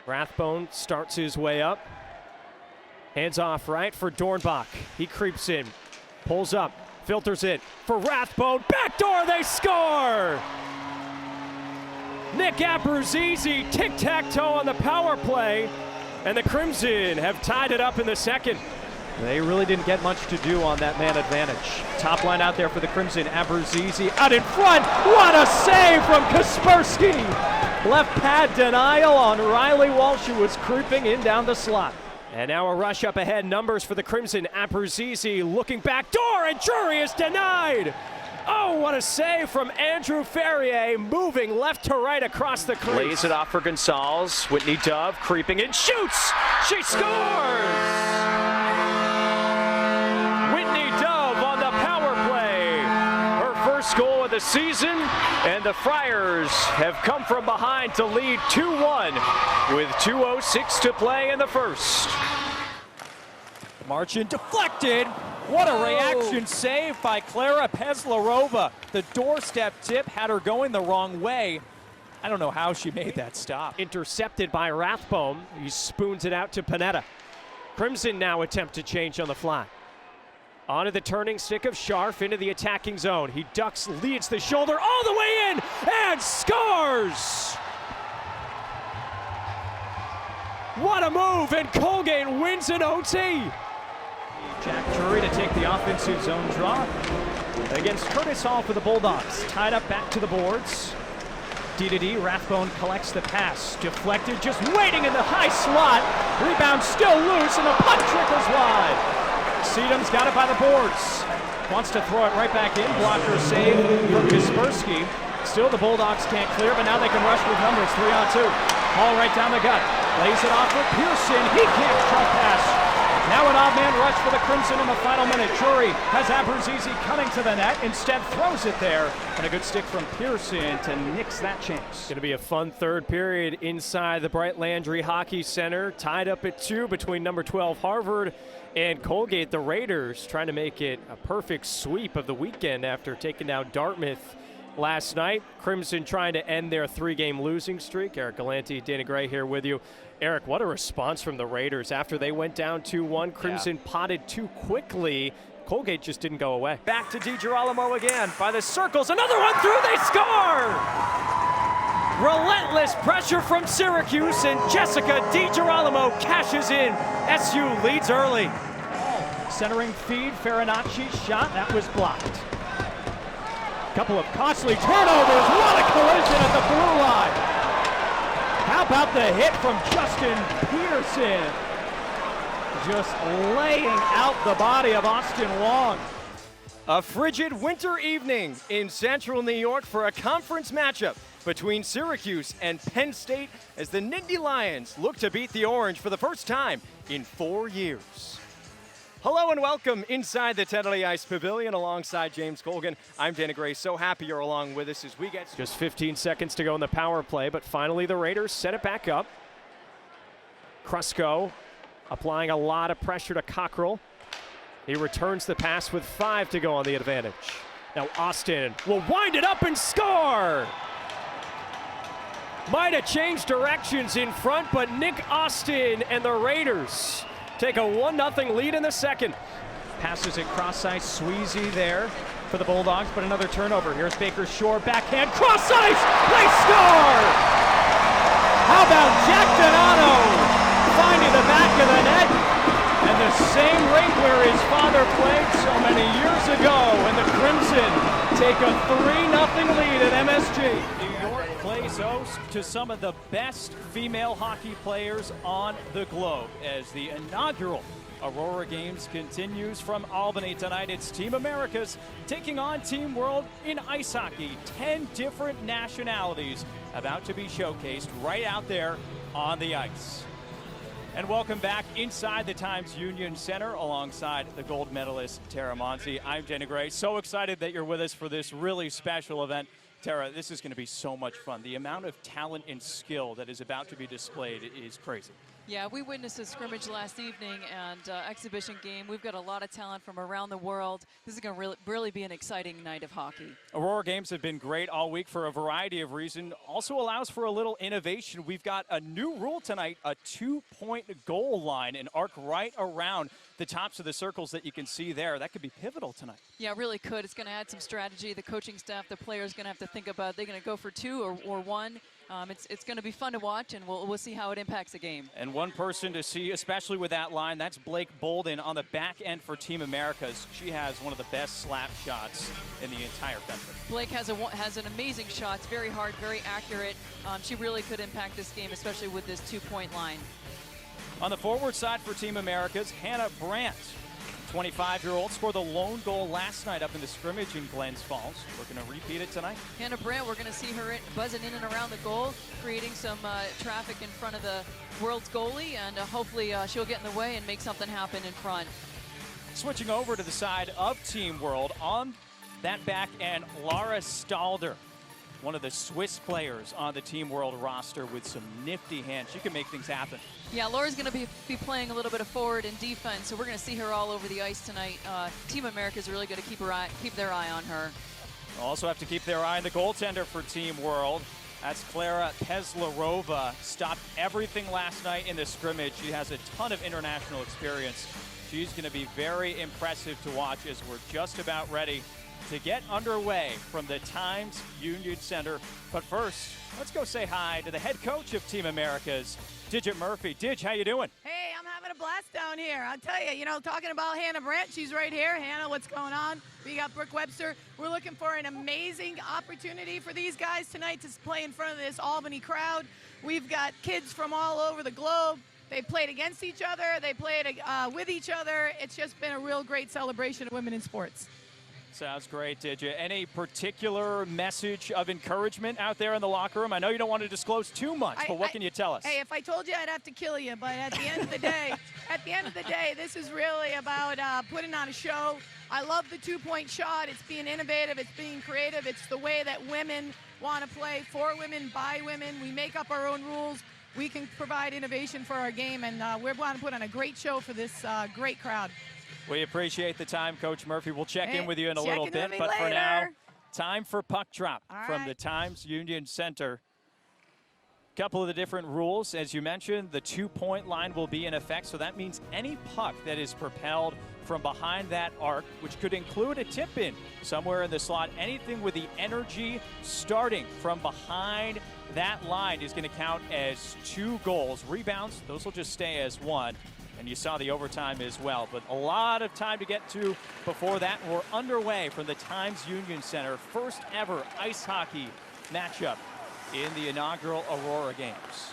Rathbone starts his way up. Hands off right for Dornbach. He creeps in, pulls up, filters it for Rathbone. Backdoor, they score! Nick Abruzzese, tic-tac-toe on the power play, and the Crimson have tied it up in the second. They really didn't get much to do on that man advantage. Top line out there for the Crimson. Abruzzese out in front. What a save from Kaspersky! Left pad denial on Riley Walsh, who was creeping in down the slot. And now a rush up ahead. Numbers for the Crimson. Abruzzese looking back door, and Drury is denied. Oh, what a save from Andrew Ferrier, moving left to right across the crease. Lays it off for Gonzalez. Whitney Dove creeping in, shoots! She scores! Whitney Dove on the power play. Her first goal of the season, and the Friars have come from behind to lead 2-1 with 2:06 to play in the first. Marchand deflected. What a reaction save by Klara Peslarova. The doorstep tip had her going the wrong way. I don't know how she made that stop. Intercepted by Rathbone. He spoons it out to Panetta. Crimson now attempt to change on the fly. Onto the turning stick of Scharf into the attacking zone. He ducks, leads the shoulder all the way in, and scores! What a move, and Colgate wins an OT. Jack Drury to take the offensive zone draw against Curtis Hall for the Bulldogs. Tied up back to the boards. D-to-D, Rathbone collects the pass. Deflected, just waiting in the high slot. Rebound still loose, and the puck trickles wide. Seedham's got it by the boards. Wants to throw it right back in. Blocker save from Kaspersky. Still the Bulldogs can't clear, but now they can rush with numbers. 3-on-2. Hall right down the gut. Lays it off for Pearson. He can't trump pass. Now an odd man rush for the Crimson in the final minute. Drury has Abruzzese coming to the net. Instead throws it there. And a good stick from Pearson to nix that chance. It's going to be a fun third period inside the Bright Landry Hockey Center. Tied up at 2 between number 12 Harvard and Colgate. The Raiders trying to make it a perfect sweep of the weekend after taking down Dartmouth last night. Crimson trying to end their 3-game losing streak. Eric Galante, Dana Gray here with you. Eric, what a response from the Raiders after they went down 2-1. Crimson potted too quickly. Colgate just didn't go away. Back to DiGirolamo again by the circles. Another one through, they score! Relentless pressure from Syracuse, and Jessica DiGirolamo cashes in. SU leads early. Centering feed, Farinacci's shot, that was blocked. Couple of costly turnovers. What a collision at the blue line. How about the hit from Justin Peterson? Just laying out the body of Austin Wong. A frigid winter evening in central New York for a conference matchup between Syracuse and Penn State as the Nittany Lions look to beat the Orange for the first time in 4 years. Hello and welcome inside the Tenley Ice Pavilion alongside James Colgan. I'm Dana Gray. So happy you're along with us as we get just 15 seconds to go in the power play, but finally the Raiders set it back up. Krusko applying a lot of pressure to Cockrell. He returns the pass with 5 to go on the advantage. Now Austin will wind it up and score! Might have changed directions in front, but Nick Austin and the Raiders take a 1-0 lead in the second. Passes it cross ice, Sweezy there for the Bulldogs, but another turnover. Here's Baker Shore, backhand, cross ice, they score! How about Jack Donato finding the back of the net, and the same rink where his father played so many years ago, and the Crimson take a 3-0 lead at MSG. New York plays host to some of the best female hockey players on the globe as the inaugural Aurora Games continues from Albany tonight. It's Team Americas taking on Team World in ice hockey. 10 different nationalities about to be showcased right out there on the ice. And welcome back inside the Times Union Center alongside the gold medalist Tara Monzi. I'm Dana Gray. So excited that you're with us for this really special event. Tara, this is going to be so much fun. The amount of talent and skill that is about to be displayed is crazy. Yeah, we witnessed a scrimmage last evening and exhibition game. We've got a lot of talent from around the world. This is going to really be an exciting night of hockey. Aurora games have been great all week for a variety of reasons. Also allows for a little innovation. We've got a new rule tonight, a 2-point goal line, an arc right around the tops of the circles that you can see there. That could be pivotal tonight. Yeah, it really could. It's going to add some strategy. The coaching staff, the players going to have to think about, they're going to go for 2 or 1. It's going to be fun to watch, and we'll see how it impacts the game. And one person to see, especially with that line, that's Blake Bolden on the back end for Team Americas. She has one of the best slap shots in the entire country. Blake has an amazing shot. It's very hard, very accurate. She really could impact this game, especially with this 2-point line. On the forward side for Team Americas, Hannah Brandt, 25-year-old, scored the lone goal last night up in the scrimmage in Glens Falls. We're going to repeat it tonight. Hannah Brandt, we're going to see her buzzing in and around the goal, creating some traffic in front of the world's goalie, and hopefully she'll get in the way and make something happen in front. Switching over to the side of Team World, on that back end, Lara Stalder, one of the Swiss players on the Team World roster with some nifty hands. She can make things happen. Yeah, Laura's going to be playing a little bit of forward and defense, so we're going to see her all over the ice tonight. Team America is really going to keep their eye on her. Also have to keep their eye on the goaltender for Team World. That's Klara Peslarova. Stopped everything last night in the scrimmage. She has a ton of international experience. She's going to be very impressive to watch as we're just about ready to get underway from the Times Union Center. But first, let's go say hi to the head coach of Team Americas, Digit Murphy. Dig, how you doing? Hey, I'm having a blast down here. I'll tell you, talking about Hannah Brandt, she's right here. Hannah, what's going on? We got Brooke Webster. We're looking for an amazing opportunity for these guys tonight to play in front of this Albany crowd. We've got kids from all over the globe. They played against each other. They played with each other. It's just been a real great celebration of women in sports. Sounds great, Digit. Any particular message of encouragement out there in the locker room? I know you don't want to disclose too much, but what can you tell us? Hey, if I told you, I'd have to kill you. But at the end of the day, this is really about putting on a show. I love the 2-point shot. It's being innovative. It's being creative. It's the way that women want to play, for women, by women. We make up our own rules. We can provide innovation for our game, and we want to put on a great show for this great crowd. We appreciate the time, Coach Murphy. We'll check in with you in a little bit, but later. for now, time for puck drop from the right. Times Union Center. Couple of the different rules, as you mentioned, the 2-point line will be in effect, so that means any puck that is propelled from behind that arc, which could include a tip-in somewhere in the slot, anything with the energy starting from behind that line is going to count as 2 goals. Rebounds, those will just stay as 1. And you saw the overtime as well. But a lot of time to get to before that. We're underway from the Times Union Center. First ever ice hockey matchup in the inaugural Aurora Games.